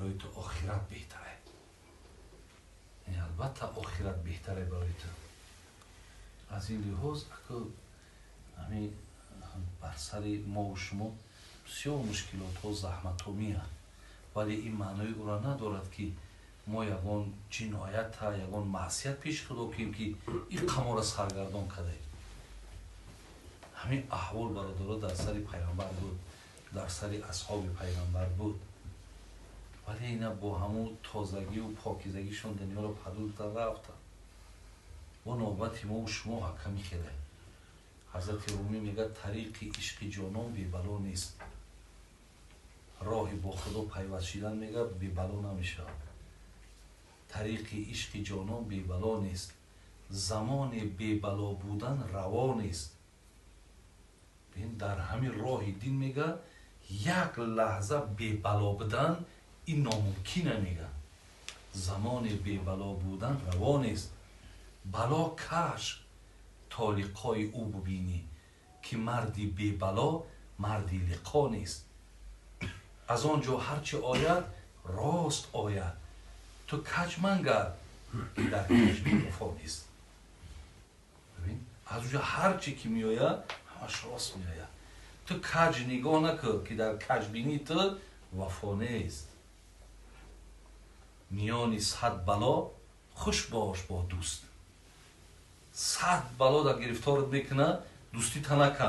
برای تو آخرت بهتره. یعنی البته آخرت بهتره برای تو. از این لحاظ اگه همین بر سر ما و شما بسیار مشکلات ها زحمت ها میاد، ولی این معنی او را ندارد که ما یگان جنایت ها یگان معصیت پیش خدا کنیم که این قمار سرگردان کرده. همین احوال برادرها در سر پیغمبر بود، در سر اصحاب پیغمبر بود، ولی اینا با همون تازگی و پاکیزگیشون دنیا را پدود رفتن. و نوبت ما و شما حکمی خیره. حضرت رومی میگه طریق عشق جانان بی بلا نیست. راه با خدا پیوست شدن میگه بی بلا نمیشه. طریق عشق جانان بی بلا نیست. زمان بی بلا بودن روا نیست. در همین راه دین میگه یک لحظه بی بلا بودن این ناممکنه. میگه زمان بی بلا بودن روا نیست. بلا کش تا لقای او ببینی که مردی بی بلا مردی لقا نیست. از آنجا هرچه آید راست آید. تو کج منگر که در کج وفا نیست. ببین از اونجا هرچی که می آید همش راست می آید. تو کج نگاه نکن که در کج بینی تو وفا نیست. میانی صد بلا خوش باش با دوست. صد بلا در گرفتارت میکنه دوستی تا نکن.